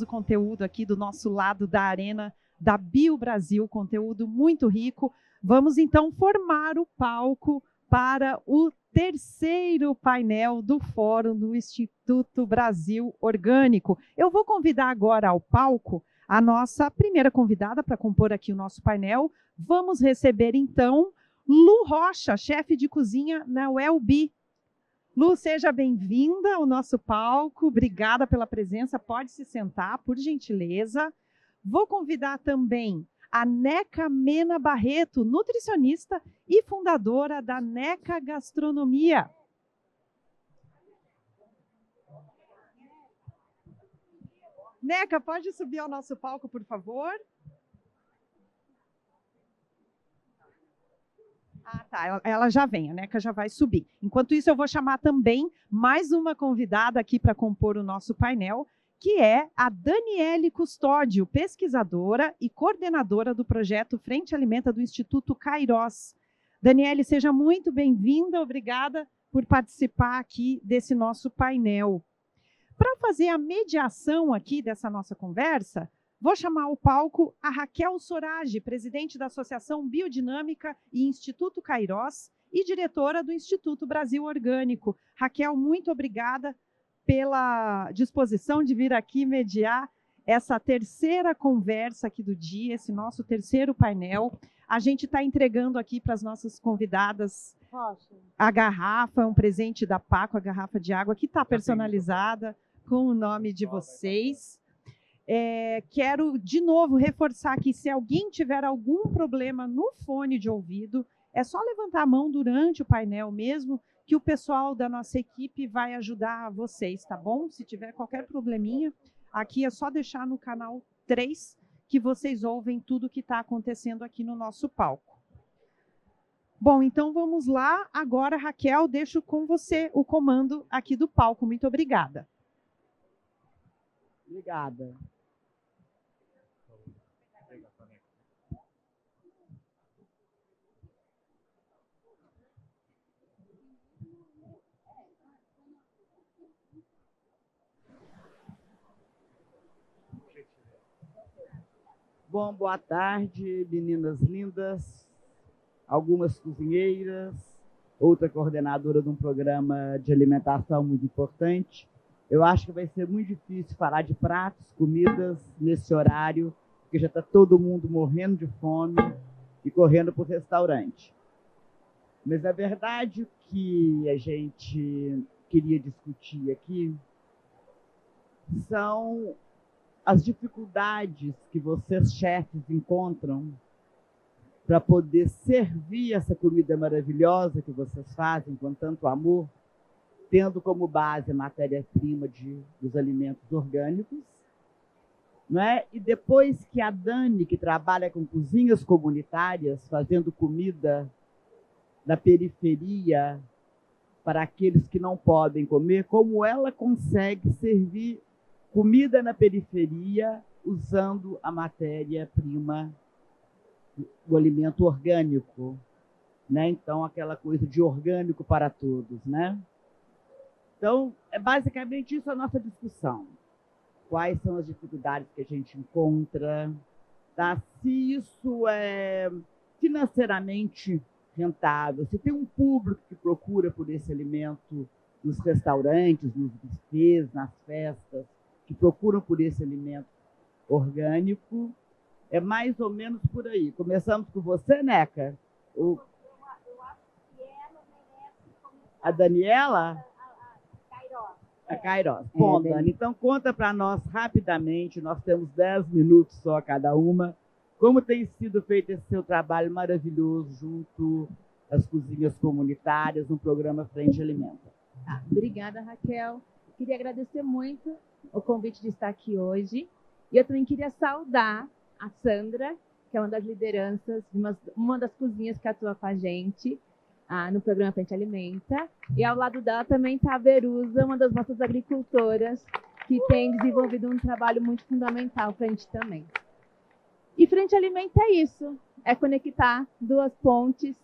conteúdo aqui do nosso lado da arena da Bio Brasil, conteúdo muito rico. Vamos então formar o palco para o terceiro painel do Fórum do Instituto Brasil Orgânico. Eu vou convidar agora ao palco a nossa primeira convidada para compor aqui o nosso painel. Vamos receber então Lu Rocha, chefe de cozinha na Welby. Lu, seja bem-vinda ao nosso palco. Obrigada pela presença. Pode se sentar, por gentileza. Vou convidar também a Neca Mena Barreto, nutricionista e fundadora da Neca Gastronomia. Neca, pode subir ao nosso palco, por favor? Ah, tá. Ela já vem, a Neca já vai subir. Enquanto isso, eu vou chamar também mais uma convidada aqui para compor o nosso painel, que é a Daniele Custódio, pesquisadora e coordenadora do projeto Frente Alimenta do Instituto Cairós. Daniele, seja muito bem-vinda, obrigada por participar aqui desse nosso painel. Para fazer a mediação aqui dessa nossa conversa, vou chamar ao palco a Raquel Sorage, presidente da Associação Biodinâmica e Instituto Cairós e diretora do Instituto Brasil Orgânico. Raquel, muito obrigada pela disposição de vir aqui mediar essa terceira conversa aqui do dia, esse nosso terceiro painel. A gente está entregando aqui para as nossas convidadas a garrafa, um presente da Paco, a garrafa de água, que está personalizada com o nome de vocês. Quero, de novo, reforçar que se alguém tiver algum problema no fone de ouvido, é só levantar a mão durante o painel mesmo, que o pessoal da nossa equipe vai ajudar vocês, tá bom? Se tiver qualquer probleminha, aqui é só deixar no canal 3, que vocês ouvem tudo que está acontecendo aqui no nosso palco. Bom, então vamos lá. Agora, Raquel, deixo com você o comando aqui do palco. Muito obrigada. Obrigada. Bom, boa tarde, meninas lindas, algumas cozinheiras, outra coordenadora de um programa de alimentação muito importante. Eu acho que vai ser muito difícil falar de pratos, comidas nesse horário, porque já está todo mundo morrendo de fome e correndo para o restaurante. Mas a verdade que a gente queria discutir aqui são as dificuldades que vocês, chefes, encontram para poder servir essa comida maravilhosa que vocês fazem com tanto amor, tendo como base a matéria-prima dos alimentos orgânicos, não é? E depois que a Dani, que trabalha com cozinhas comunitárias, fazendo comida na periferia para aqueles que não podem comer, como ela consegue servir comida na periferia usando a matéria-prima do alimento orgânico, né? Então, aquela coisa de orgânico para todos, né? Então, é basicamente isso a nossa discussão. Quais são as dificuldades que a gente encontra, tá? Se isso é financeiramente rentável, se tem um público que procura por esse alimento nos restaurantes, nos buffets, nas festas, que procuram por esse alimento orgânico, é mais ou menos por aí. Começamos com você, Neca? Eu acho que ela merece começar. A Daniela? A Cairós. Bom, Dani, então conta para nós rapidamente, nós temos 10 minutos só cada uma, como tem sido feito esse seu trabalho maravilhoso junto às cozinhas comunitárias no programa Frente Alimenta. Obrigada, Raquel. Queria agradecer muito o convite de estar aqui hoje. E eu também queria saudar a Sandra, que é uma das lideranças, uma das cozinhas que atua com a gente no programa Frente Alimenta. E ao lado dela também está a Verusa, uma das nossas agricultoras, que tem desenvolvido um trabalho muito fundamental para a gente também. E Frente Alimenta é isso, é conectar duas pontes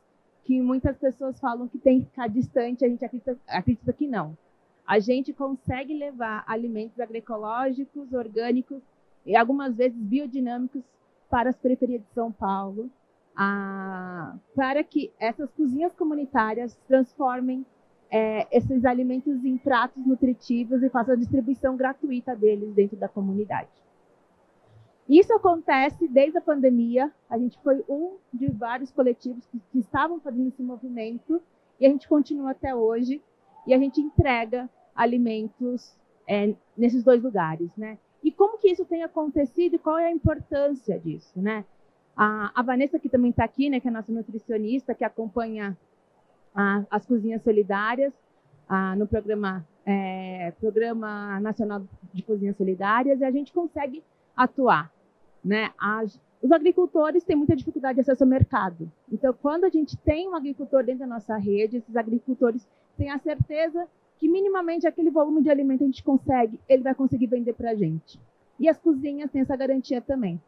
que muitas pessoas falam que tem que ficar distante, a gente acredita que não. A gente consegue levar alimentos agroecológicos, orgânicos, e algumas vezes biodinâmicos para as periferias de São Paulo, para que essas cozinhas comunitárias transformem esses alimentos em pratos nutritivos e façam a distribuição gratuita deles dentro da comunidade. Isso acontece desde a pandemia. A gente foi um de vários coletivos que estavam fazendo esse movimento e a gente continua até hoje e a gente entrega alimentos nesses dois lugares, né? E como que isso tem acontecido e qual é a importância disso, né? A Vanessa, que também está aqui, né, que é a nossa nutricionista, que acompanha as cozinhas solidárias no Programa Nacional de Cozinhas Solidárias, e a gente consegue atuar, né? Os agricultores têm muita dificuldade de acesso ao mercado. Então, quando a gente tem um agricultor dentro da nossa rede, esses agricultores têm a certeza que minimamente aquele volume de alimento a gente consegue, ele vai conseguir vender para a gente. E as cozinhas têm essa garantia também.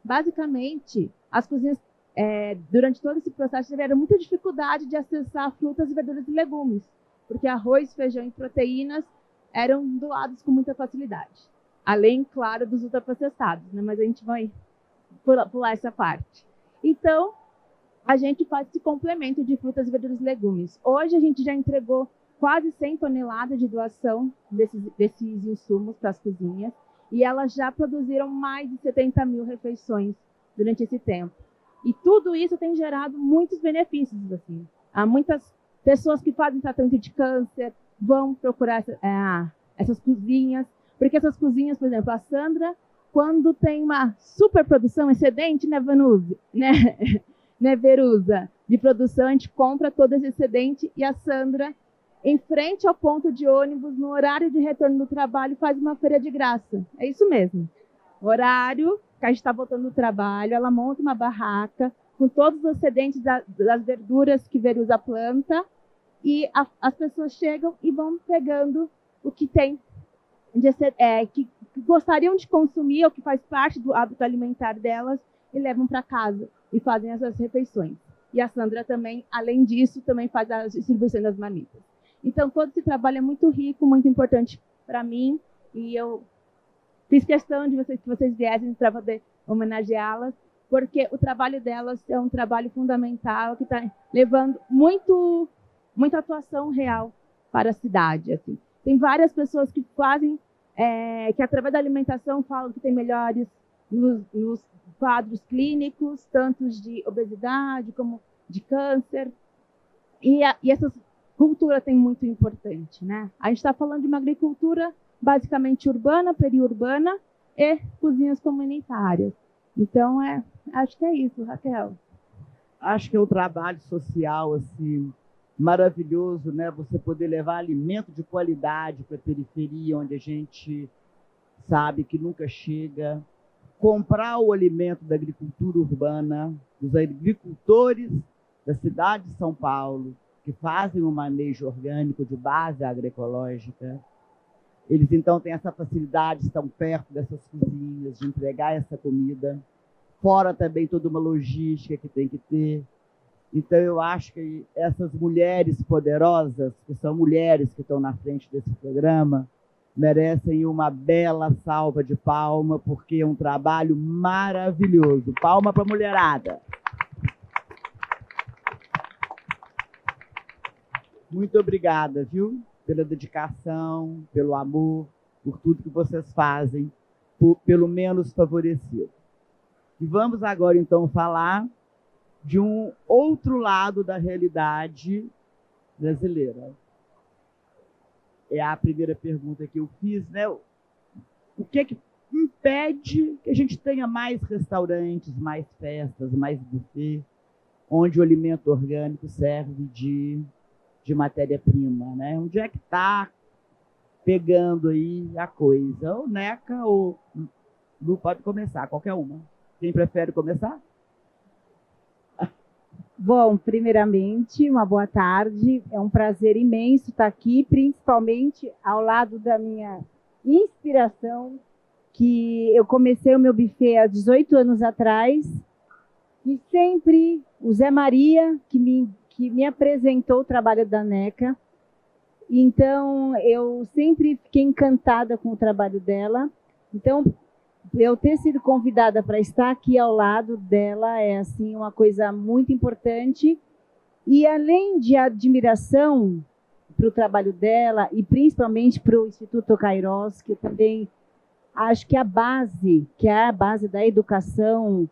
Basicamente, as cozinhas, durante todo esse processo, tiveram muita dificuldade de acessar frutas, verduras e legumes, porque arroz, feijão e proteínas eram doados com muita facilidade. Além, claro, dos ultraprocessados, né? Mas a gente vai pular essa parte. Então, a gente faz esse complemento de frutas, verduras e legumes. Hoje, a gente já entregou quase 100 toneladas de doação desses insumos para as cozinhas, e elas já produziram mais de 70 mil refeições durante esse tempo. E tudo isso tem gerado muitos benefícios. Assim. Há muitas pessoas que fazem tratamento de câncer, vão procurar essas cozinhas, porque essas cozinhas, por exemplo, a Sandra, quando tem uma superprodução excedente, né, Vanusa? Né, Verusa? De produção, a gente compra todo esse excedente e a Sandra, em frente ao ponto de ônibus, no horário de retorno do trabalho, faz uma feira de graça. É isso mesmo. Horário que a gente está voltando do trabalho, ela monta uma barraca com todos os excedentes das verduras que Verusa planta e as pessoas chegam e vão pegando o que tem, que gostariam de consumir ou que faz parte do hábito alimentar delas e levam para casa e fazem essas refeições. E a Sandra também, além disso, também faz a distribuição das marmitas. Então, todo esse trabalho é muito rico, muito importante para mim, e eu fiz questão de que vocês viessem para poder homenageá-las, porque o trabalho delas é um trabalho fundamental, que está levando muita atuação real para a cidade. Assim. Tem várias pessoas que fazem, que através da alimentação falam que tem melhores nos quadros clínicos, tanto de obesidade como de câncer, e essa cultura tem muito importante, né? A gente está falando de uma agricultura basicamente urbana, periurbana e cozinhas comunitárias. Então, acho que é isso, Raquel. Acho que é um trabalho social assim, maravilhoso, né? Você poder levar alimento de qualidade para a periferia, onde a gente sabe que nunca chega, comprar o alimento da agricultura urbana, dos agricultores da cidade de São Paulo, que fazem um manejo orgânico de base agroecológica. Eles, então, têm essa facilidade, estão perto dessas cozinhas, de entregar essa comida. Fora também toda uma logística que tem que ter. Então, eu acho que essas mulheres poderosas, que são mulheres que estão na frente desse programa, merecem uma bela salva de palma, porque é um trabalho maravilhoso. Palma para a mulherada. Muito obrigada, viu? Pela dedicação, pelo amor, por tudo que vocês fazem, pelo menos favorecido. E vamos agora, então, falar de um outro lado da realidade brasileira. É a primeira pergunta que eu fiz, né? O que é que impede que a gente tenha mais restaurantes, mais festas, mais buffet, onde o alimento orgânico serve de matéria-prima, né? Onde é que está pegando aí a coisa? Ou Neca ou Lu, pode começar, qualquer uma. Quem prefere começar? Bom, primeiramente, uma boa tarde. É um prazer imenso estar aqui, principalmente ao lado da minha inspiração, que eu comecei o meu buffet há 18 anos atrás, e sempre o Zé Maria, que me apresentou o trabalho da Neca. Então, eu sempre fiquei encantada com o trabalho dela. Então, eu ter sido convidada para estar aqui ao lado dela é assim uma coisa muito importante. E além de admiração para o trabalho dela e principalmente para o Instituto Kairos, que eu também acho que que é a base da educação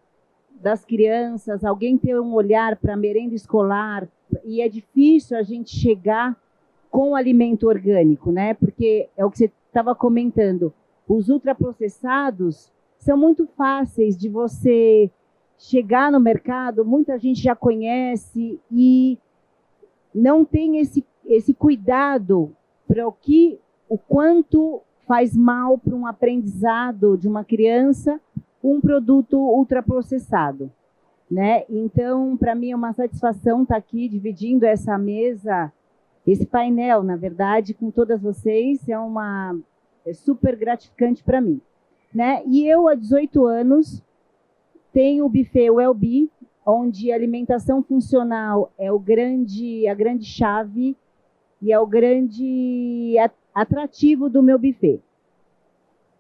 das crianças, alguém ter um olhar para a merenda escolar, e é difícil a gente chegar com alimento orgânico, né? Porque é o que você estava comentando, os ultraprocessados são muito fáceis de você chegar no mercado, muita gente já conhece e não tem esse cuidado para o quanto faz mal para um aprendizado de uma criança um produto ultraprocessado, né? Então, para mim é uma satisfação estar aqui dividindo essa mesa, esse painel, na verdade, com todas vocês, é super gratificante para mim, né? E eu, há 18 anos, tenho o buffet Wellbe, onde a alimentação funcional é a grande chave e é o grande atrativo do meu buffet.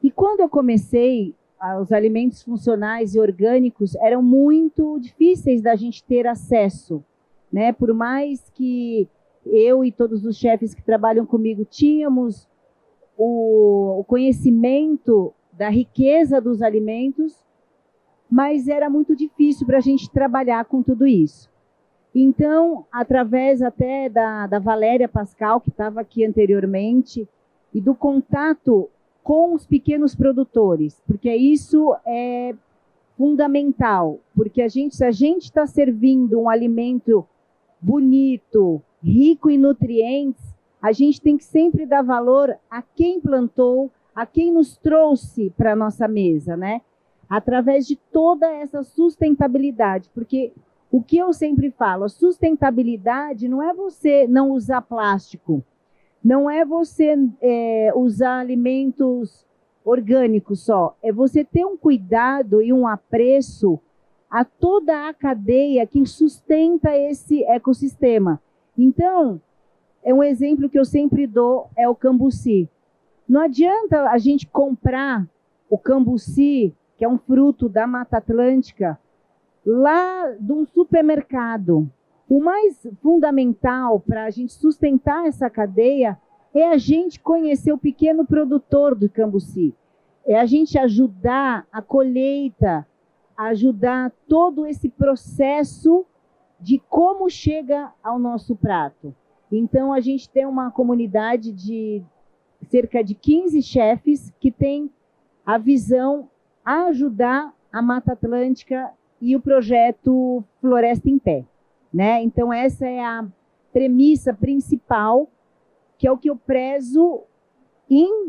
E quando eu comecei, os alimentos funcionais e orgânicos eram muito difíceis da gente ter acesso, né? Por mais que eu e todos os chefes que trabalham comigo tínhamos o conhecimento da riqueza dos alimentos, mas era muito difícil para a gente trabalhar com tudo isso. Então, através até da Valéria Pascal, que estava aqui anteriormente, e do contato com os pequenos produtores, porque isso é fundamental, porque se a gente está servindo um alimento bonito, rico em nutrientes, a gente tem que sempre dar valor a quem plantou, a quem nos trouxe para a nossa mesa, né? Através de toda essa sustentabilidade, porque o que eu sempre falo, a sustentabilidade não é você não usar plástico, não é você usar alimentos orgânicos só, é você ter um cuidado e um apreço a toda a cadeia que sustenta esse ecossistema. Então, um exemplo que eu sempre dou é o cambuci. Não adianta a gente comprar o cambuci, que é um fruto da Mata Atlântica, lá de um supermercado. O mais fundamental para a gente sustentar essa cadeia é a gente conhecer o pequeno produtor do cambuci. É a gente ajudar a colheita, ajudar todo esse processo de como chega ao nosso prato. Então, a gente tem uma comunidade de cerca de 15 chefes que tem a visão a ajudar a Mata Atlântica e o projeto Floresta em Pé, né? Então, essa é a premissa principal, que é o que eu prezo.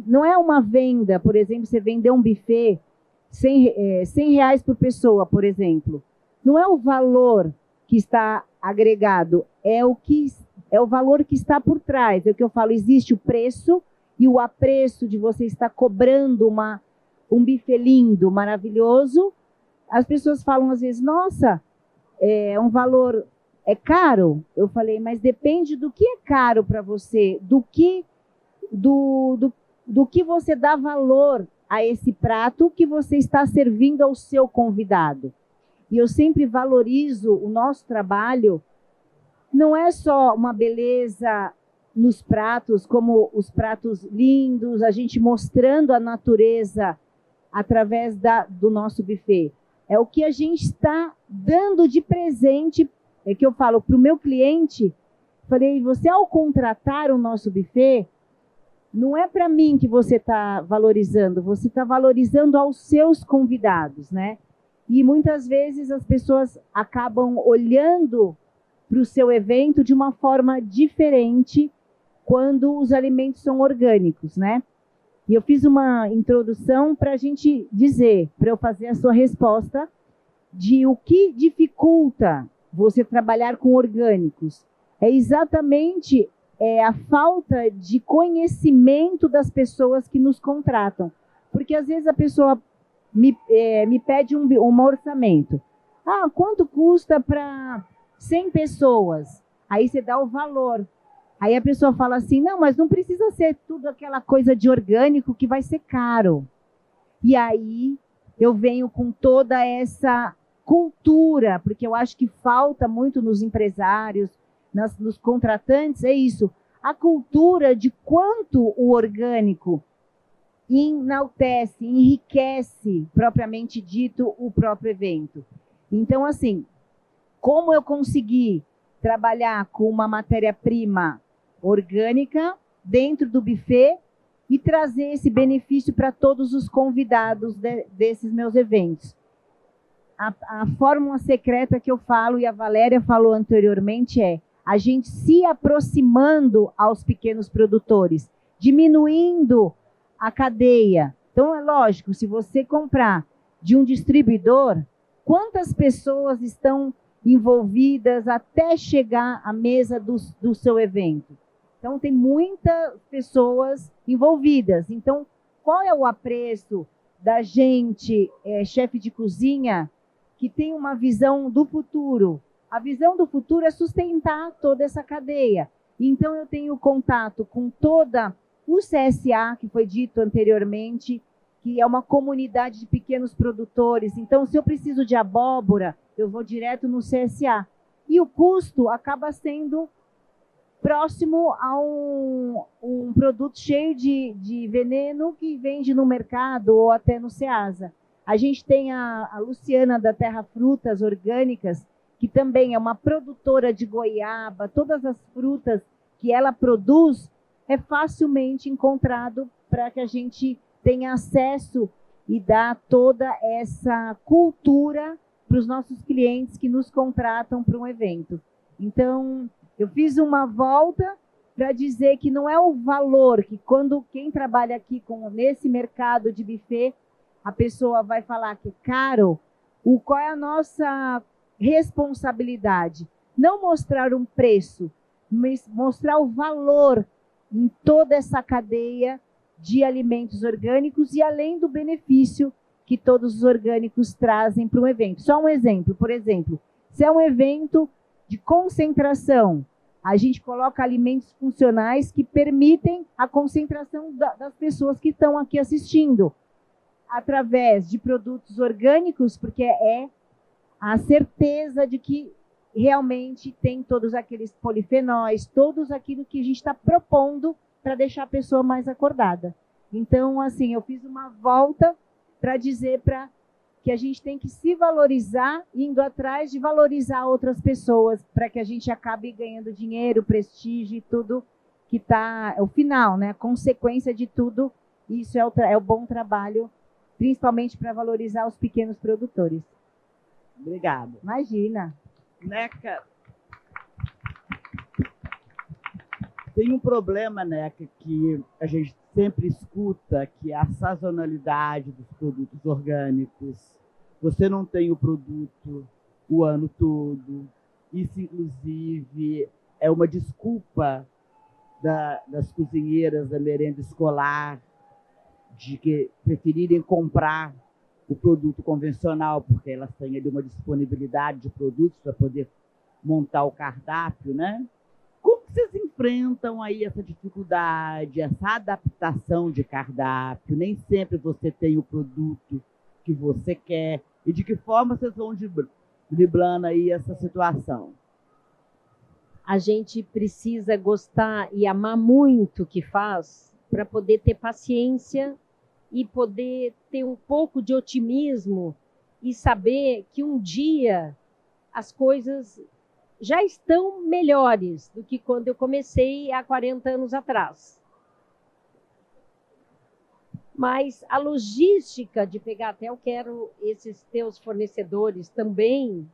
Não é uma venda, por exemplo, você vender um buffet, 100 reais por pessoa, por exemplo. Não é o valor que está agregado, é o valor que está por trás. É o que eu falo, existe o preço e o apreço de você estar cobrando um buffet lindo, maravilhoso. As pessoas falam às vezes, nossa, é um valor, é caro? Eu falei, mas depende do que é caro para você, do que você dá valor a esse prato que você está servindo ao seu convidado. E eu sempre valorizo o nosso trabalho. Não é só uma beleza nos pratos, como os pratos lindos, a gente mostrando a natureza através do nosso buffet. É o que a gente está dando de presente, é que eu falo para o meu cliente, falei, você ao contratar o nosso buffet, não é para mim que você está valorizando, você está valorizando aos seus convidados, né? E muitas vezes as pessoas acabam olhando para o seu evento de uma forma diferente quando os alimentos são orgânicos, né? E eu fiz uma introdução para a gente dizer, para eu fazer a sua resposta, de o que dificulta você trabalhar com orgânicos. É exatamente a falta de conhecimento das pessoas que nos contratam. Porque às vezes a pessoa me pede um orçamento. Ah, quanto custa para 100 pessoas? Aí você dá o valor. Aí a pessoa fala assim, não, mas não precisa ser tudo aquela coisa de orgânico que vai ser caro. E aí eu venho com toda essa cultura, porque eu acho que falta muito nos empresários, nos contratantes, é isso, a cultura de quanto o orgânico enaltece, enriquece, propriamente dito, o próprio evento. Então, assim, como eu consegui trabalhar com uma matéria-prima orgânica dentro do buffet e trazer esse benefício para todos os convidados desses meus eventos. A fórmula secreta que eu falo, e a Valéria falou anteriormente, é a gente se aproximando aos pequenos produtores, diminuindo a cadeia. Então, é lógico, se você comprar de um distribuidor, quantas pessoas estão envolvidas até chegar à mesa do seu evento? Então, tem muitas pessoas envolvidas. Então, qual é o apreço da gente, chefe de cozinha, que tem uma visão do futuro? A visão do futuro é sustentar toda essa cadeia. Então, eu tenho contato com toda o CSA, que foi dito anteriormente, que é uma comunidade de pequenos produtores. Então, se eu preciso de abóbora, eu vou direto no CSA. E o custo acaba sendo próximo a um produto cheio de veneno que vende no mercado ou até no Ceasa. A gente tem a Luciana da Terra Frutas Orgânicas, que também é uma produtora de goiaba. Todas as frutas que ela produz é facilmente encontrado para que a gente tenha acesso e dá toda essa cultura para os nossos clientes que nos contratam para um evento. Então, eu fiz uma volta para dizer que não é o valor, que quando quem trabalha aqui nesse mercado de buffet, a pessoa vai falar que é caro, qual é a nossa responsabilidade? Não mostrar um preço, mas mostrar o valor em toda essa cadeia de alimentos orgânicos e além do benefício que todos os orgânicos trazem para um evento. Só um exemplo, por exemplo, se é um evento de concentração, a gente coloca alimentos funcionais que permitem a concentração das pessoas que estão aqui assistindo, através de produtos orgânicos, porque é a certeza de que realmente tem todos aqueles polifenóis, todos aquilo que a gente está propondo para deixar a pessoa mais acordada. Então, assim, eu fiz uma volta para dizer que a gente tem que se valorizar, indo atrás de valorizar outras pessoas, para que a gente acabe ganhando dinheiro, prestígio e tudo que está, é o final, né? A consequência de tudo, isso é o bom trabalho, principalmente para valorizar os pequenos produtores. Obrigado. Imagina. Neca, tem um problema, Neca, que a gente sempre escuta, que é a sazonalidade dos produtos orgânicos. Você não tem o produto o ano todo. Isso, inclusive, é uma desculpa das cozinheiras da merenda escolar, de que preferirem comprar o produto convencional, porque elas têm ali uma disponibilidade de produtos para poder montar o cardápio, né? Como vocês enfrentam aí essa dificuldade, essa adaptação de cardápio? Nem sempre você tem o produto que você quer. E de que forma vocês vão driblando aí essa situação? A gente precisa gostar e amar muito o que faz para poder ter paciência e poder ter um pouco de otimismo e saber que um dia as coisas já estão melhores do que quando eu comecei há 40 anos atrás. Mas a logística de pegar, até eu quero esses teus fornecedores também,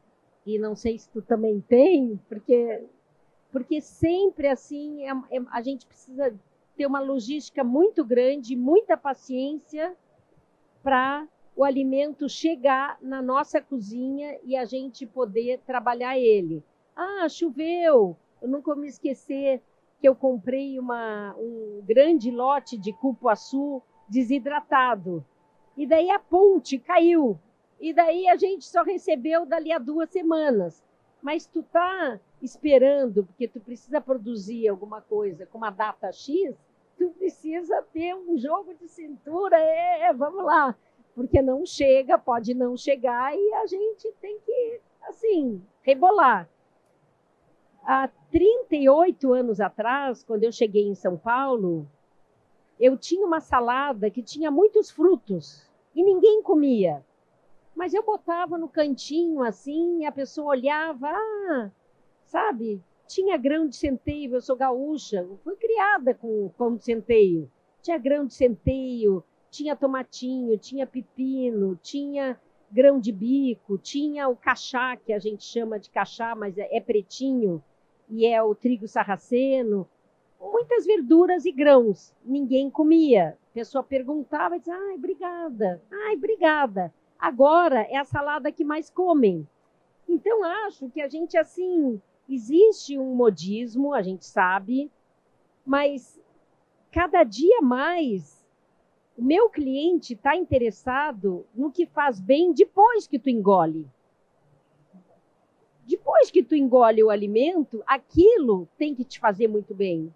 e não sei se tu também tem, porque sempre assim a gente precisa ter uma logística muito grande, muita paciência para o alimento chegar na nossa cozinha e a gente poder trabalhar ele. Ah, choveu! Eu nunca vou me esquecer que eu comprei um grande lote de cupuaçu desidratado. E daí a ponte caiu. E daí a gente só recebeu dali a 2 semanas. Mas tu tá esperando, porque tu precisa produzir alguma coisa com uma data X, tu precisa ter um jogo de cintura, vamos lá. porque não chega, pode não chegar e a gente tem que, assim, rebolar. Há 38 anos atrás, quando eu cheguei em São Paulo, eu tinha uma salada que tinha muitos frutos e ninguém comia. Mas eu botava no cantinho assim, e a pessoa olhava, sabe? Tinha grão de centeio, eu sou gaúcha, fui criada com pão de centeio. Tinha grão de centeio, tinha tomatinho, tinha pepino, tinha grão de bico, tinha o cachá, que a gente chama de cachá, mas é pretinho, e é o trigo sarraceno. Muitas verduras e grãos. Ninguém comia. A pessoa perguntava e dizia, obrigada, obrigada. Agora é a salada que mais comem. Então, acho que a gente, assim, existe um modismo, a gente sabe, mas cada dia mais o meu cliente está interessado no que faz bem depois que tu engole. Depois que tu engole o alimento, aquilo tem que te fazer muito bem.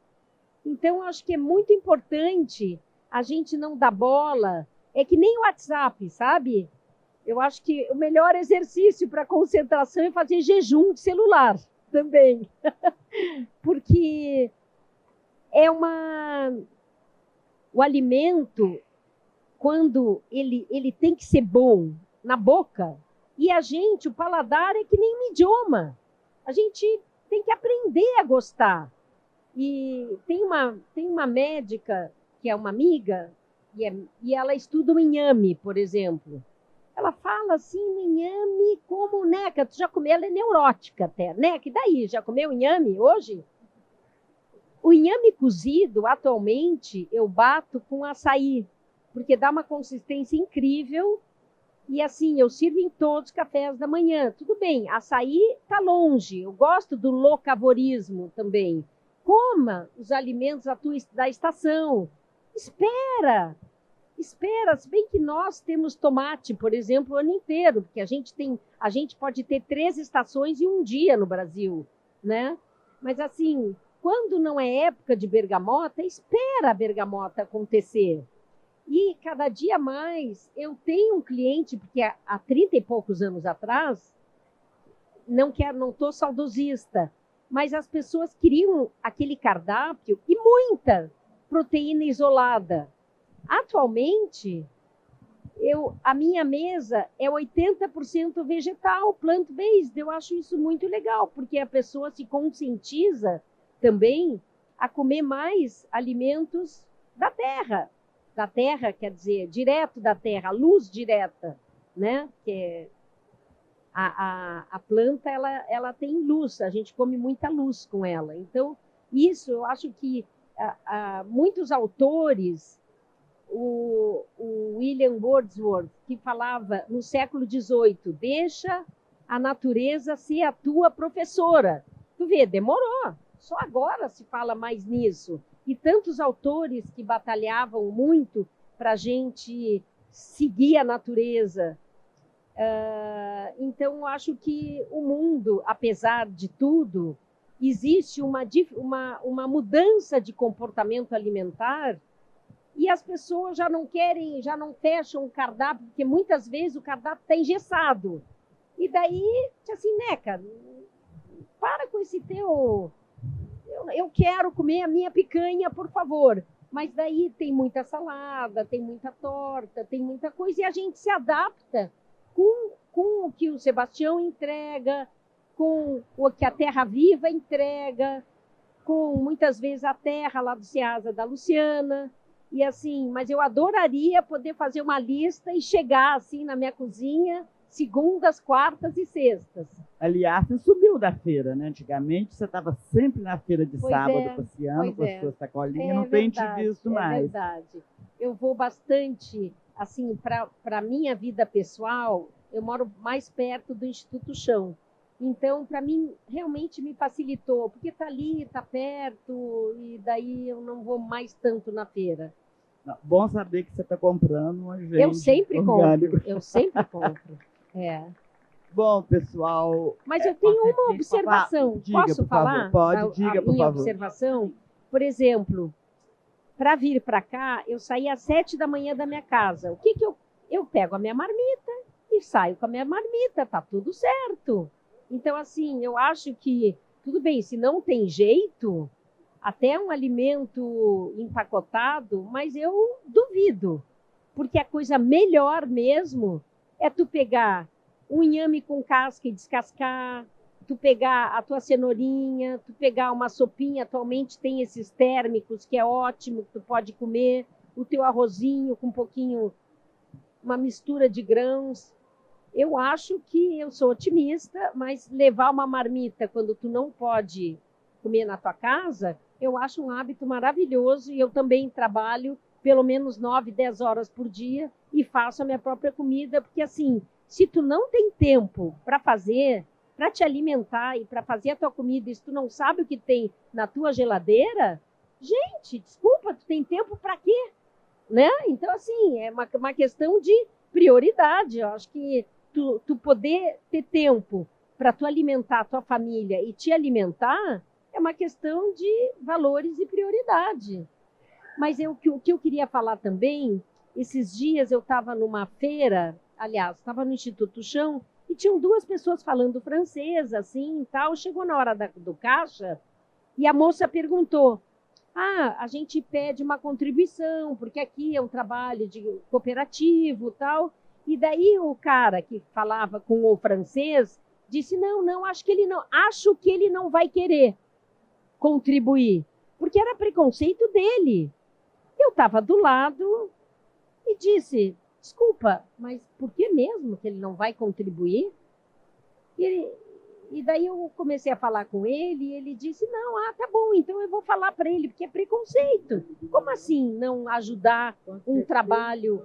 Então, acho que é muito importante a gente não dar bola. É que nem o WhatsApp, sabe? Eu acho que o melhor exercício para concentração é fazer jejum de celular também. Porque o alimento, quando ele tem que ser bom na boca, e a gente, o paladar é que nem um idioma. A gente tem que aprender a gostar. E tem uma médica, que é uma amiga, e ela estuda o inhame, por exemplo. Ela fala assim, inhame como, Neca, tu já comeu? Ela é neurótica até. Neca, e daí? Já comeu inhame hoje? O inhame cozido, atualmente, eu bato com açaí, porque dá uma consistência incrível. E assim, eu sirvo em todos os cafés da manhã. Tudo bem, açaí está longe. Eu gosto do locavorismo também. Coma os alimentos da estação. Espera, se bem que nós temos tomate, por exemplo, o ano inteiro, porque a gente pode ter 3 estações em um dia no Brasil, né? Mas assim, quando não é época de bergamota, espera a bergamota acontecer. E cada dia mais eu tenho um cliente, porque há 30 e poucos anos atrás, não estou saudosista, mas as pessoas queriam aquele cardápio e muita proteína isolada. Atualmente, a minha mesa é 80% vegetal, plant-based. Eu acho isso muito legal, porque a pessoa se conscientiza também a comer mais alimentos da terra. Da terra, quer dizer, direto da terra, luz direta, né? Que a planta, ela tem luz, a gente come muita luz com ela. Então, isso eu acho que muitos autores, o William Wordsworth, que falava no século XVIII, deixa a natureza ser a tua professora. Tu vê, demorou, só agora se fala mais nisso. E tantos autores que batalhavam muito para a gente seguir a natureza. Então, eu acho que o mundo, apesar de tudo, existe uma mudança de comportamento alimentar e as pessoas já não fecham o cardápio, porque muitas vezes o cardápio está engessado. E daí, assim, Neca, para com esse teu... Eu quero comer a minha picanha, por favor. Mas daí tem muita salada, tem muita torta, tem muita coisa, e a gente se adapta com o que o Sebastião entrega, com o que a Terra Viva entrega, com muitas vezes a terra lá do Ceasa da Luciana. E assim, mas eu adoraria poder fazer uma lista e chegar assim na minha cozinha segundas, quartas e sextas. Aliás, você subiu da feira, né? Antigamente você estava sempre na feira de sábado passeando com as suas sacolinhas, não tem te visto mais. É verdade. Eu vou bastante, assim, para a minha vida pessoal, eu moro mais perto do Instituto Chão. Então, para mim, realmente me facilitou, porque está ali, está perto, e daí eu não vou mais tanto na feira. Não, bom saber que você está comprando um agente Eu sempre orgânico. compro, eu sempre compro. É. Bom, pessoal... Mas eu tenho uma observação. Diga, Posso por falar? favor. Pode, diga, por minha favor. observação? Por exemplo, para vir para cá, eu saí às 7 da manhã da minha casa. O que eu eu pego a minha marmita e saio com a minha marmita, tá tudo certo. Então, assim, eu acho que, tudo bem, se não tem jeito, até um alimento empacotado, mas eu duvido, porque a coisa melhor mesmo é tu pegar um inhame com casca e descascar, tu pegar a tua cenourinha, tu pegar uma sopinha, atualmente tem esses térmicos, que é ótimo, que tu pode comer, o teu arrozinho com um pouquinho, uma mistura de grãos. Eu acho que eu sou otimista, mas levar uma marmita quando tu não pode comer na tua casa, eu acho um hábito maravilhoso, e eu também trabalho pelo menos 9, 10 horas por dia e faço a minha própria comida, porque assim, se tu não tem tempo para fazer, para te alimentar e para fazer a tua comida, e se tu não sabe o que tem na tua geladeira, gente, desculpa, tu tem tempo para quê? Né? Então, assim, é uma questão de prioridade. Eu acho que tu poder ter tempo para tu alimentar a tua família e te alimentar é uma questão de valores e prioridade. Mas o que eu queria falar também, esses dias eu estava numa feira, aliás, estava no Instituto Chão, e tinham 2 pessoas falando francês, assim, e tal. Chegou na hora do caixa, e a moça perguntou, a gente pede uma contribuição, porque aqui é um trabalho de cooperativo e tal. E daí o cara que falava com o francês disse, não, acho que ele não vai querer contribuir, porque era preconceito dele. Eu estava do lado e disse, desculpa, mas por que mesmo que ele não vai contribuir? E daí eu comecei a falar com ele e ele disse, não, tá bom, então eu vou falar para ele, porque é preconceito. Como assim não ajudar um trabalho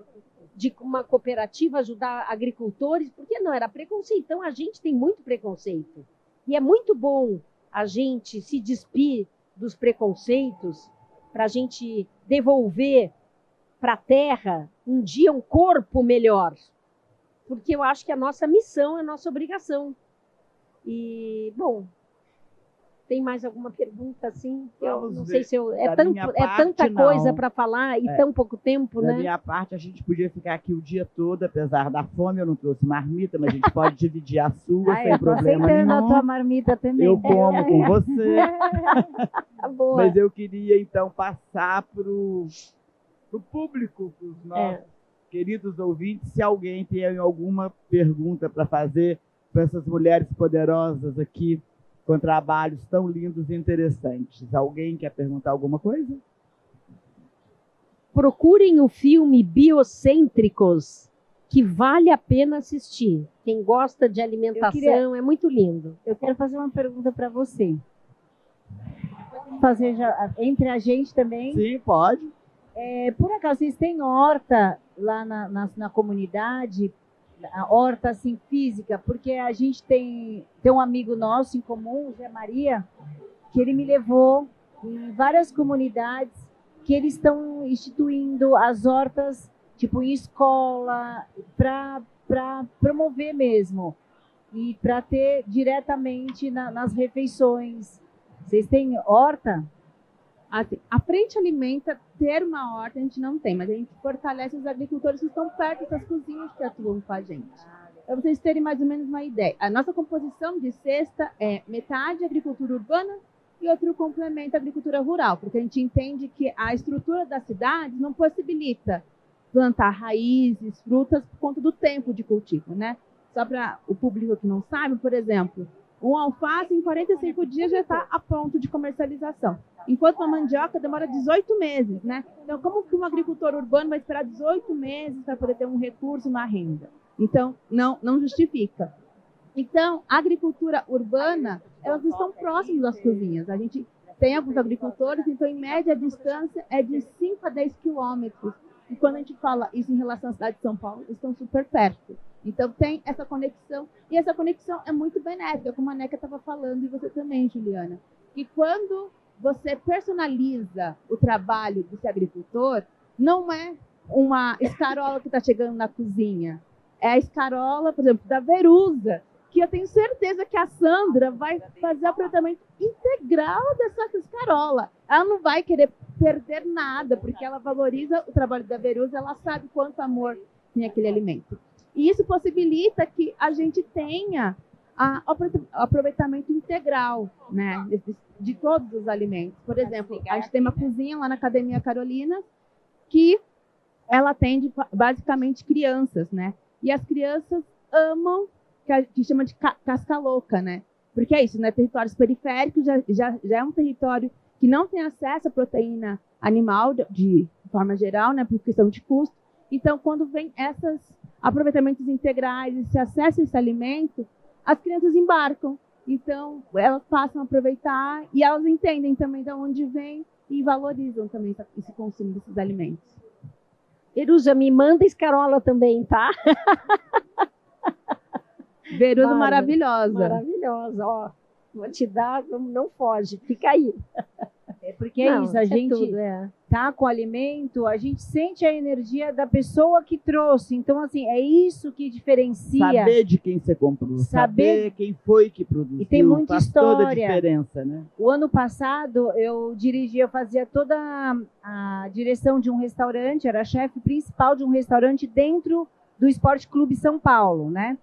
de uma cooperativa, ajudar agricultores? Por que não? Era preconceito. Então a gente tem muito preconceito. E é muito bom a gente se despir dos preconceitos para a gente devolver para a terra um dia um corpo melhor. Porque eu acho que a nossa missão é a nossa obrigação. E, bom, tem mais alguma pergunta assim? Eu não sei se eu... É tanta coisa para falar e tão pouco tempo, né? Da minha parte, a gente podia ficar aqui o dia todo, apesar da fome. Eu não trouxe marmita, mas a gente pode dividir a sua sem problema nenhum. A tua marmita também. Eu como com você. Boa. Mas eu queria, então, passar para o público, para os nossos queridos ouvintes, se alguém tem alguma pergunta para fazer para essas mulheres poderosas aqui, com trabalhos tão lindos e interessantes. Alguém quer perguntar alguma coisa? Procurem o filme Biocêntricos, que vale a pena assistir. Quem gosta de alimentação, é muito lindo. Eu quero fazer uma pergunta para você. Fazer já, entre a gente também? Sim, pode. Por acaso, vocês têm horta lá na comunidade? A horta assim, física? Porque a gente tem um amigo nosso em comum, o Zé Maria, que ele me levou em várias comunidades que eles estão instituindo as hortas, tipo em escola, para promover mesmo e para ter diretamente nas refeições. Vocês têm horta? Assim, a Frente Alimenta, ter uma horta a gente não tem, mas a gente fortalece os agricultores que estão perto dessas cozinhas que atuam com a gente. Para vocês terem mais ou menos uma ideia, a nossa composição de cesta é metade agricultura urbana e outro complemento agricultura rural, porque a gente entende que a estrutura das cidades não possibilita plantar raízes, frutas, por conta do tempo de cultivo, né? Só para o público que não sabe, por exemplo, um alface em 45 dias já está a ponto de comercialização, enquanto uma mandioca demora 18 meses, né? Então, como que um agricultor urbano vai esperar 18 meses para poder ter um recurso, uma renda? Então, não justifica. Então, a agricultura urbana, elas estão próximas das cozinhas. A gente tem alguns agricultores, então, em média, a distância é de 5 a 10 quilômetros. E quando a gente fala isso em relação à cidade de São Paulo, eles estão super perto. Então, tem essa conexão. E essa conexão é muito benéfica, como a Neca estava falando, e você também, Juliana. Que quando você personaliza o trabalho desse agricultor, não é uma escarola que está chegando na cozinha. É a escarola, por exemplo, da Verusa, que eu tenho certeza que a Sandra vai fazer o aproveitamento integral dessa escarola. Ela não vai querer perder nada, porque ela valoriza o trabalho da Verusa, ela sabe quanto amor tem aquele alimento. E isso possibilita que a gente tenha aproveitamento integral, né, de todos os alimentos. Por exemplo, a gente tem uma cozinha lá na Academia Carolina que ela atende basicamente crianças, né? E as crianças amam, que chama de casca louca, né? Porque é isso, né? Territórios periféricos já é um território que não tem acesso à proteína animal de forma geral, né? Por questão de custo. Então, quando vem esses aproveitamentos integrais, esse acesso a esse alimento, as crianças embarcam. Então, elas passam a aproveitar e elas entendem também de onde vem e valorizam também esse consumo desses alimentos. Verusa, me manda escarola também, tá? Verusa maravilhosa. Maravilhosa, ó. Vou te dar, não foge, fica aí. É porque é isso, a gente tá com o alimento, a gente sente a energia da pessoa que trouxe. Então, assim, é isso que diferencia. Saber de quem você comprou, saber quem foi que produziu. E tem muita faz história. Toda a diferença, né? O ano passado, eu fazia toda a direção de um restaurante, era chefe principal de um restaurante dentro do Esporte Clube São Paulo, né?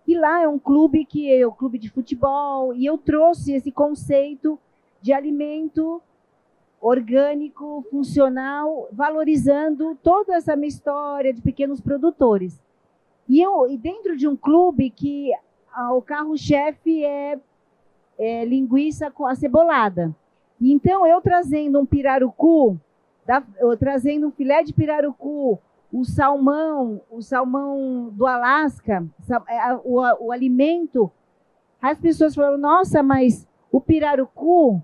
E lá é um clube clube de futebol, e eu trouxe esse conceito de alimento orgânico, funcional, valorizando toda essa minha história de pequenos produtores. E dentro de um clube que o carro-chefe é linguiça acebolada. E então, eu trazendo um pirarucu, trazendo um filé de pirarucu, o salmão do Alasca, o alimento, as pessoas falaram, nossa, mas o pirarucu,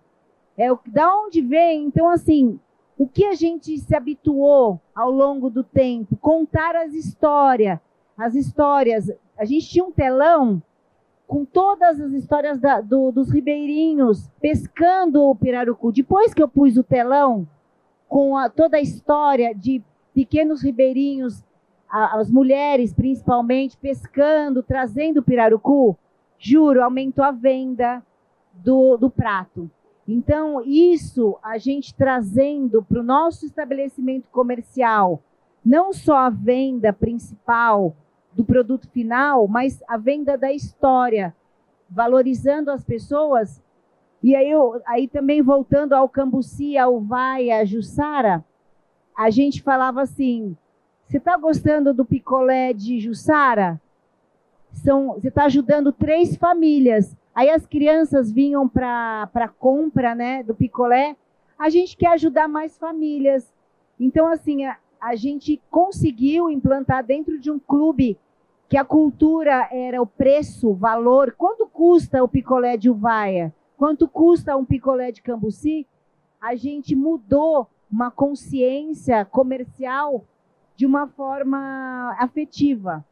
da onde vem? Então, assim, o que a gente se habituou ao longo do tempo? Contar as histórias. A gente tinha um telão com todas as histórias dos ribeirinhos pescando o pirarucu. Depois que eu pus o telão com toda a história de pequenos ribeirinhos, as mulheres principalmente, pescando, trazendo o pirarucu, juro, aumentou a venda do prato. Então, isso a gente trazendo para o nosso estabelecimento comercial, não só a venda principal do produto final, mas a venda da história, valorizando as pessoas. E aí também voltando ao Cambuci, ao Uvaia, a Jussara, a gente falava assim, você está gostando do picolé de Jussara? Você está ajudando 3 famílias. Aí as crianças vinham para a compra, né, do picolé. A gente quer ajudar mais famílias. Então, assim, a gente conseguiu implantar dentro de um clube que a cultura era o preço, o valor. Quanto custa o picolé de Uvaia? Quanto custa um picolé de Cambuci? A gente mudou uma consciência comercial de uma forma afetiva.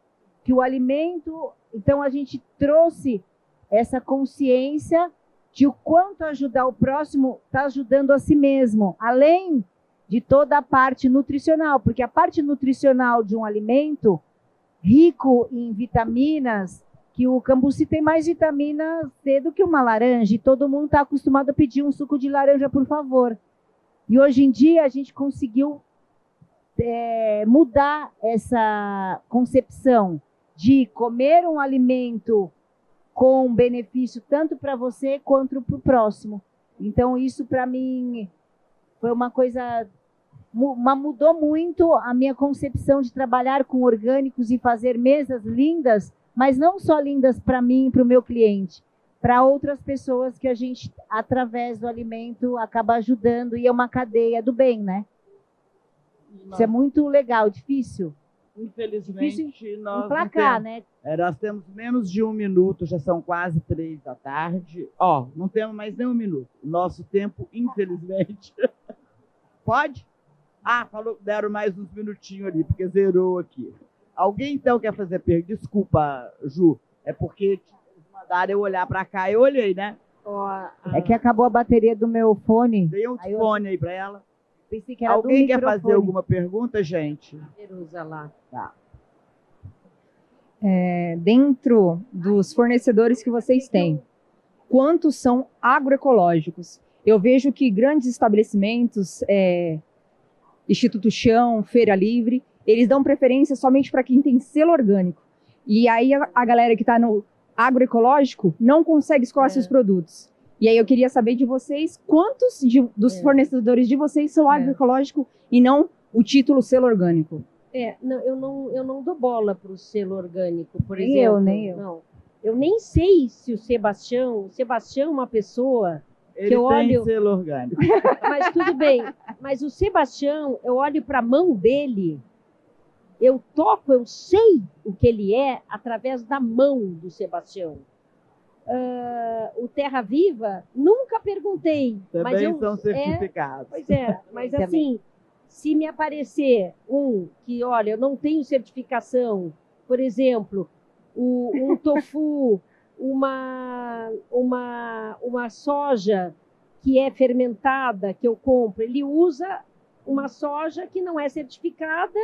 Que o alimento... Então, a gente trouxe essa consciência de o quanto ajudar o próximo está ajudando a si mesmo, além de toda a parte nutricional, porque a parte nutricional de um alimento rico em vitaminas, que o Cambuci tem mais vitamina C do que uma laranja, e todo mundo está acostumado a pedir um suco de laranja, por favor. E hoje em dia a gente conseguiu mudar essa concepção de comer um alimento com benefício tanto para você quanto para o próximo. Então, isso para mim foi uma coisa... Mudou muito a minha concepção de trabalhar com orgânicos e fazer mesas lindas, mas não só lindas para mim e para o meu cliente, para outras pessoas que a gente, através do alimento, acaba ajudando, e é uma cadeia do bem, né? Isso é muito legal, difícil. Infelizmente, nós emplacar, né? Nós temos menos de 1 minuto, já são quase 3 da tarde. Não temos mais nem 1 minuto. Nosso tempo, infelizmente. Pode? Deram mais uns minutinhos ali, porque zerou aqui. Alguém, então, quer fazer pergunta? Desculpa, Ju, é porque eles mandaram eu olhar para cá e eu olhei, né? É que acabou a bateria do meu fone. Tem um fone aí para ela. Pensei que era Alguém quer fazer alguma pergunta, gente? Verusa lá. Tá. Dentro dos fornecedores que vocês têm, quantos são agroecológicos? Eu vejo que grandes estabelecimentos, Instituto Chão, Feira Livre, eles dão preferência somente para quem tem selo orgânico. E aí a galera que está no agroecológico não consegue escoar seus produtos. E aí eu queria saber de vocês, quantos dos fornecedores de vocês são agroecológico e não o título selo orgânico? Não, eu não dou bola para o selo orgânico, por Nem exemplo. nem eu. Não. Eu nem sei se o Sebastião é uma pessoa Ele que eu tem olho... selo orgânico. Mas tudo bem. Mas o Sebastião, eu olho para a mão dele, eu toco, eu sei o que ele é através da mão do Sebastião. O Terra Viva, nunca perguntei. mas Também eu, são certificados. Pois é, mas Também. assim, se me aparecer que, olha, eu não tenho certificação, por exemplo, um tofu, uma soja que é fermentada, que eu compro, ele usa uma soja que não é certificada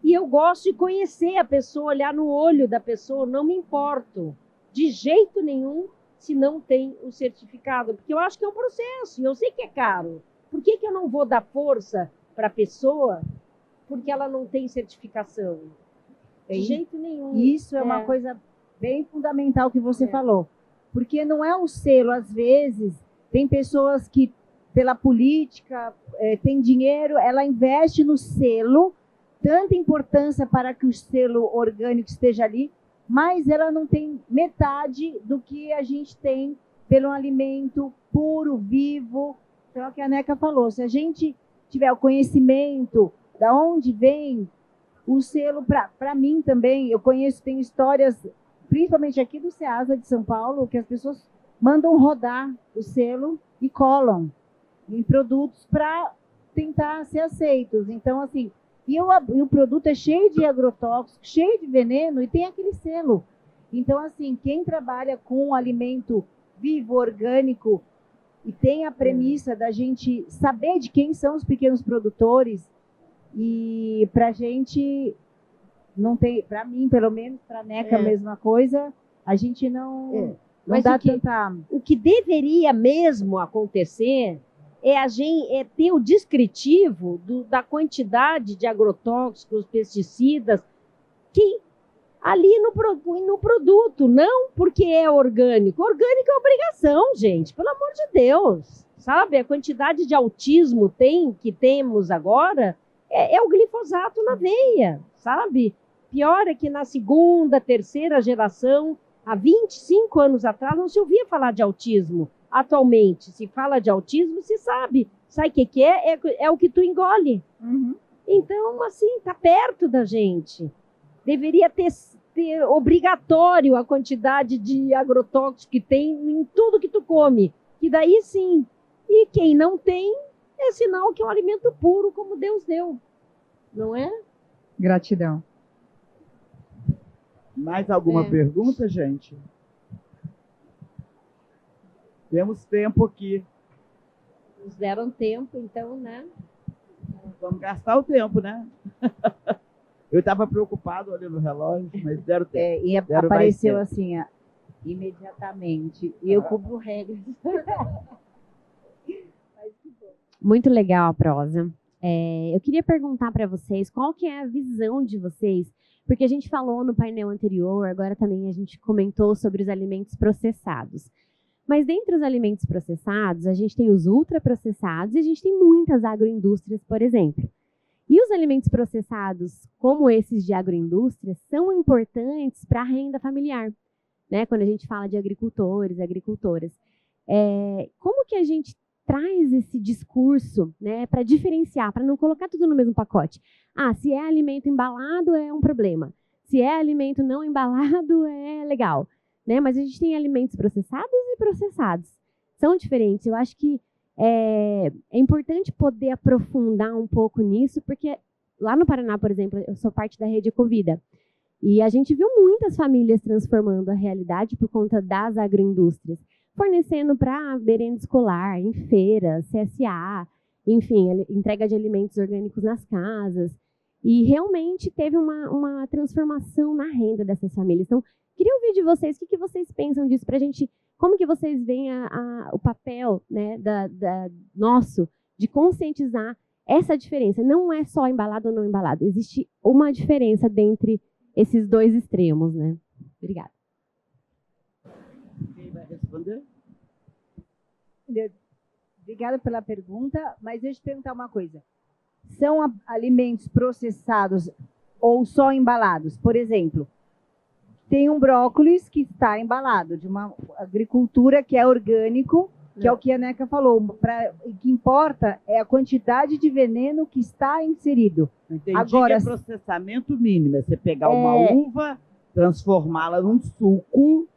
e eu gosto de conhecer a pessoa, olhar no olho da pessoa, não me importo de jeito nenhum se não tem o certificado, porque eu acho que é um processo e eu sei que é caro. Por que eu não vou dar força para a pessoa porque ela não tem certificação? De jeito nenhum. Isso é uma coisa bem fundamental que você falou. Porque não é um selo, às vezes, tem pessoas que, pela política, tem dinheiro, ela investe no selo, tanta importância para que o selo orgânico esteja ali, mas ela não tem metade do que a gente tem pelo alimento puro, vivo. Então, é o que a Neca falou, se a gente tiver o conhecimento de onde vem o selo, para mim também, eu conheço, tem histórias, principalmente aqui do Ceasa de São Paulo, que as pessoas mandam rodar o selo e colam em produtos para tentar ser aceitos. Então, assim, e o produto é cheio de agrotóxicos, cheio de veneno e tem aquele selo. Então, assim, quem trabalha com alimento vivo, orgânico, e tem a premissa da gente saber de quem são os pequenos produtores, e para a gente não tem, para mim, pelo menos, para a Neca, a mesma coisa, a gente não Mas dá o que, tanta... o que deveria mesmo acontecer é ter o descritivo da quantidade de agrotóxicos, pesticidas, que ali no produto, não porque é orgânico. Orgânico é obrigação, gente, pelo amor de Deus. Sabe, a quantidade de autismo que temos agora é o glifosato na veia, sabe? Pior é que na segunda, terceira geração, há 25 anos atrás, não se ouvia falar de autismo. Atualmente, se fala de autismo, se sabe. Sabe o que é? É o que tu engole. Uhum. Então, assim, tá perto da gente. Deveria ter obrigatório a quantidade de agrotóxicos que tem em tudo que tu come. Que daí sim. E quem não tem, é sinal que é um alimento puro, como Deus deu. Não é? Gratidão. Mais alguma pergunta, gente? Temos tempo aqui. Nos deram tempo, então, né? Vamos gastar o tempo, né? Eu estava preocupado olhando o relógio, mas deram tempo. E Deram apareceu mais tempo. assim, imediatamente. E eu cubro regras. Muito legal a prosa. Eu queria perguntar para vocês qual que é a visão de vocês, porque a gente falou no painel anterior, agora também a gente comentou sobre os alimentos processados. Mas dentre os alimentos processados, a gente tem os ultraprocessados e a gente tem muitas agroindústrias, por exemplo. E os alimentos processados, como esses de agroindústria, são importantes para a renda familiar, né? Quando a gente fala de agricultores, agricultoras. Como que a gente traz esse discurso, né, para diferenciar, para não colocar tudo no mesmo pacote? Se é alimento embalado, é um problema. Se é alimento não embalado, é legal. Né? Mas a gente tem alimentos processados e processados. São diferentes. Eu acho que é importante poder aprofundar um pouco nisso, porque lá no Paraná, por exemplo, eu sou parte da rede Ecovida. E a gente viu muitas famílias transformando a realidade por conta das agroindústrias, fornecendo para merenda escolar, em feiras, CSA, enfim, entrega de alimentos orgânicos nas casas. E realmente teve uma transformação na renda dessas famílias. Então, queria ouvir de vocês o que vocês pensam disso para a gente, como que vocês veem o papel, né, nosso de conscientizar essa diferença não é só embalado ou não embalado. Existe uma diferença dentre esses dois extremos, né? Obrigada. Quem vai responder? Obrigada pela pergunta, mas deixa eu te perguntar uma coisa. São alimentos processados ou só embalados? Por exemplo, tem um brócolis que está embalado, de uma agricultura que é orgânico, que é o que a Neca falou. O que importa é a quantidade de veneno que está inserido. Entendi. Agora, que é processamento mínimo. É você pegar uma uva, transformá-la num suco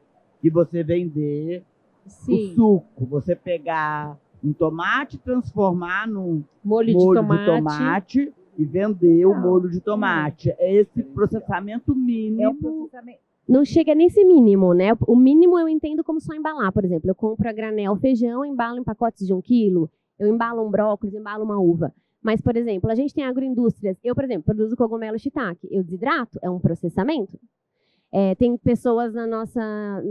e você vender sim, o suco. Você pegar um tomate, transformar num Molho de de tomate. e vender o molho de tomate. É esse processamento é o mínimo. processamento. Não chega nesse mínimo, né? O mínimo eu entendo como só embalar. Por exemplo, eu compro a granel feijão, embalo em pacotes de 1 quilo, eu embalo um brócolis, embalo uma uva. Mas, por exemplo, a gente tem agroindústrias. Eu, por exemplo, produzo cogumelo shiitake. Eu desidrato, é um processamento. Tem pessoas no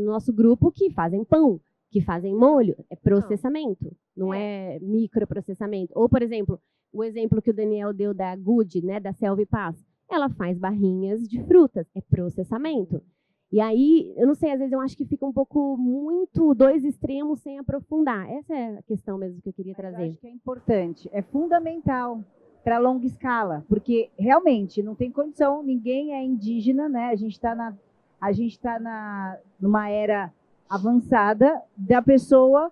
nosso grupo que fazem pão, que fazem molho. É processamento, não é microprocessamento. Ou, por exemplo, o exemplo que o Daniel deu da Good, né, da Selva e Paz. Ela faz barrinhas de frutas, é processamento. E aí, eu não sei, às vezes eu acho que fica um pouco muito dois extremos sem aprofundar. Essa é a questão mesmo que eu queria trazer. Eu acho que é importante, é fundamental para longa escala, porque realmente não tem condição, ninguém é indígena, né? A gente está numa era avançada da pessoa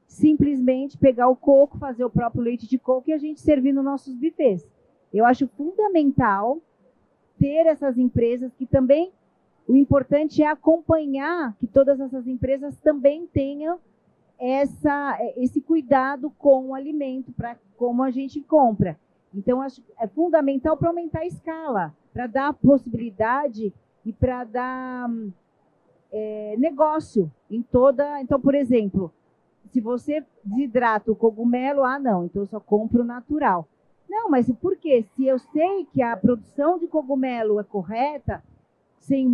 simplesmente pegar o coco, fazer o próprio leite de coco e a gente servir nos nossos buffets. Eu acho fundamental ter essas empresas que também, o importante é acompanhar que todas essas empresas também tenham esse cuidado com o alimento, para como a gente compra. Então, acho que é fundamental para aumentar a escala, para dar possibilidade e para dar negócio em toda... Então, por exemplo, se você desidrata o cogumelo, não, então eu só compro o natural. Não, mas por quê? Se eu sei que a produção de cogumelo é correta, sem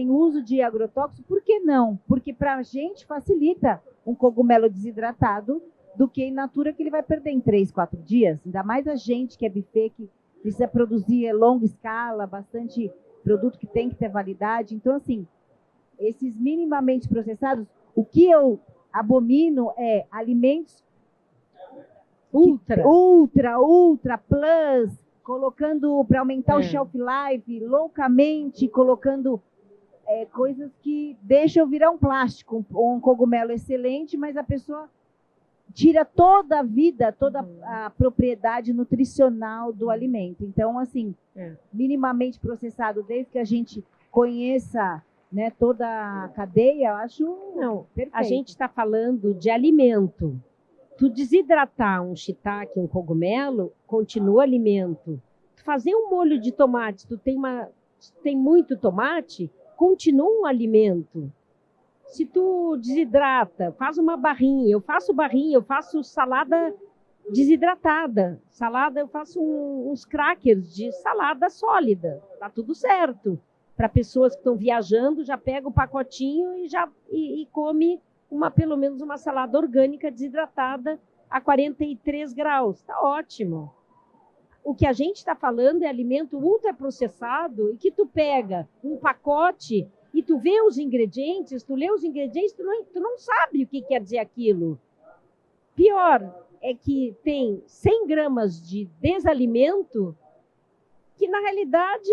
uso de agrotóxicos, por que não? Porque para a gente facilita um cogumelo desidratado do que in natura, que ele vai perder em 3, 4 dias. Ainda mais a gente que é buffet, que precisa produzir a longa escala, bastante produto que tem que ter validade. Então, assim, esses minimamente processados, o que eu abomino é alimentos ultra plus, colocando para aumentar o shelf life, loucamente colocando coisas que deixam virar um plástico, um cogumelo excelente, mas a pessoa tira toda a vida, toda a propriedade nutricional do alimento. Então, assim, minimamente processado, desde que a gente conheça, né, toda a cadeia, eu acho perfeito. A gente está falando de alimento. Tu desidratar um shiitake, um cogumelo, continua alimento. Tu fazer um molho de tomate, tu tem muito tomate, continua um alimento. Se tu desidrata, faz uma barrinha, eu faço salada desidratada. Salada, eu faço uns crackers de salada sólida. Tá tudo certo. Para pessoas que estão viajando, já pega o pacotinho e come pelo menos uma salada orgânica desidratada a 43 graus. Está ótimo. O que a gente está falando é alimento ultraprocessado e que tu pega um pacote e tu vê os ingredientes, tu lê os ingredientes, tu não sabe o que quer dizer aquilo. Pior é que tem 100 gramas de desalimento que, na realidade,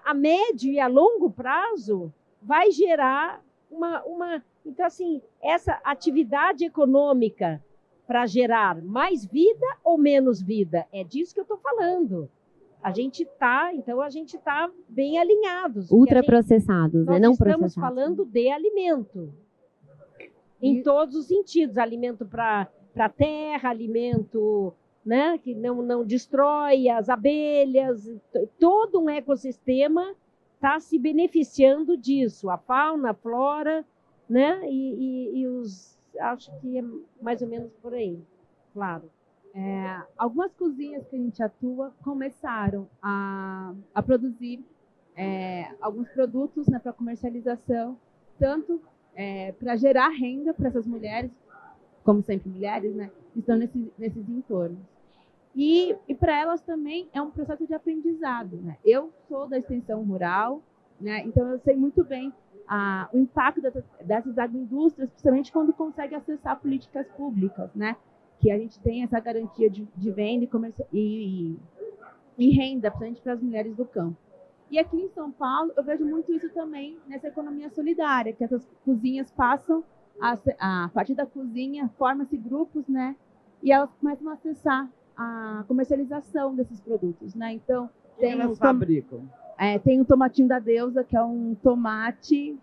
a médio e a longo prazo, vai gerar uma... Então, assim, essa atividade econômica para gerar mais vida ou menos vida, é disso que eu estou falando. A gente está bem alinhados. Ultraprocessados, né? Não nós processados. estamos falando de alimento. Em todos os sentidos. Alimento para a terra, alimento, né, que não destrói as abelhas. Todo um ecossistema está se beneficiando disso. A fauna, a flora, né? Acho que é mais ou menos por aí, claro. Algumas cozinhas que a gente atua começaram a produzir alguns produtos, né, para comercialização, tanto para gerar renda para essas mulheres, como sempre mulheres, né, que estão nesses entornos. E para elas também é um processo de aprendizado, né? Eu sou da extensão rural, né? Então eu sei muito bem o impacto dessas agroindústrias, principalmente quando consegue acessar políticas públicas, né? Que a gente tem essa garantia de venda e renda, principalmente para as mulheres do campo. E aqui em São Paulo, eu vejo muito isso também nessa economia solidária, que essas cozinhas passam, a partir da cozinha, formam-se grupos, né? E elas começam a acessar a comercialização desses produtos, né? Então, elas fabricam? Tem o tomatinho da deusa, que é um tomate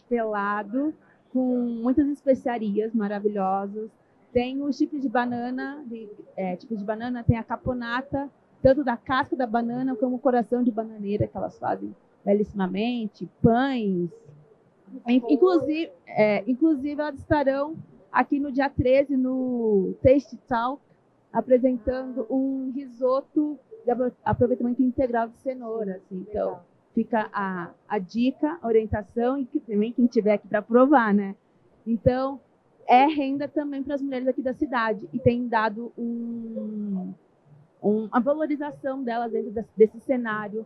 pelado, com muitas especiarias maravilhosas. Tem os tipos de banana, tem a caponata, tanto da casca da banana como o coração de bananeira, que elas fazem belíssimamente, pães. Inclusive, elas estarão aqui no dia 13, no Taste Talk, apresentando um risoto de aproveitamento integral de cenoura. Assim. Então, fica a dica, a orientação, e também quem estiver aqui para provar, né? Então, é renda também para as mulheres aqui da cidade, e tem dado uma valorização delas dentro desse cenário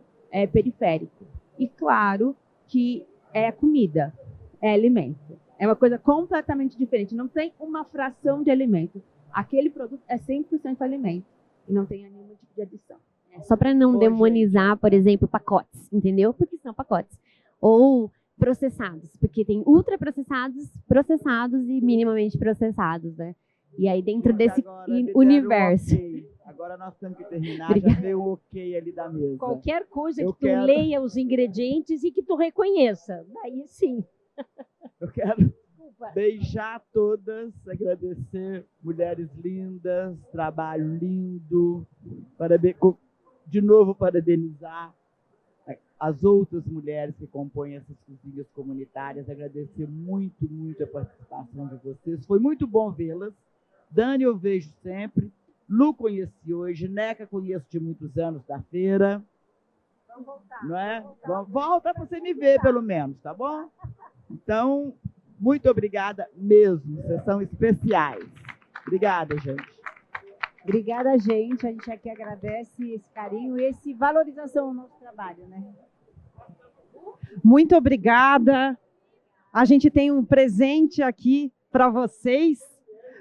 periférico. E claro que é comida, é alimento. É uma coisa completamente diferente. Não tem uma fração de alimento. Aquele produto é 100% alimento e não tem nenhum tipo de adição. Só para não demonizar, por exemplo, pacotes, entendeu? Porque são pacotes. Ou processados, porque tem ultraprocessados, processados e minimamente processados, né? E aí dentro desse universo. Agora nós temos que terminar, já veio o ok ali da mesa. Qualquer coisa que tu leia os ingredientes e que tu reconheça, daí sim. Eu quero beijar todas, agradecer, mulheres lindas, trabalho lindo, de novo parabenizar as outras mulheres que compõem essas cozinhas comunitárias, agradecer muito, muito a participação de vocês, foi muito bom vê-las. Dani eu vejo sempre, Lu conheci hoje, Neca conheço de muitos anos da feira. Vamos voltar. Não é? Volta para você me ver, pelo menos, tá bom? Então, muito obrigada mesmo, vocês são especiais. Obrigada, gente. Obrigada, gente. A gente aqui agradece esse carinho e essa valorização ao nosso trabalho, né? Muito obrigada. A gente tem um presente aqui para vocês.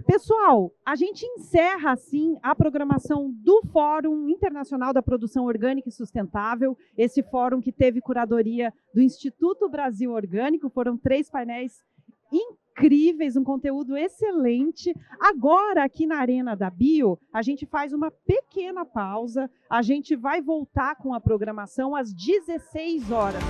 Pessoal, a gente encerra, assim, a programação do Fórum Internacional da Produção Orgânica e Sustentável, esse fórum que teve curadoria do Instituto Brasil Orgânico, foram 3 painéis incríveis, um conteúdo excelente. Agora, aqui na Arena da Bio, a gente faz uma pequena pausa, a gente vai voltar com a programação às 16 horas.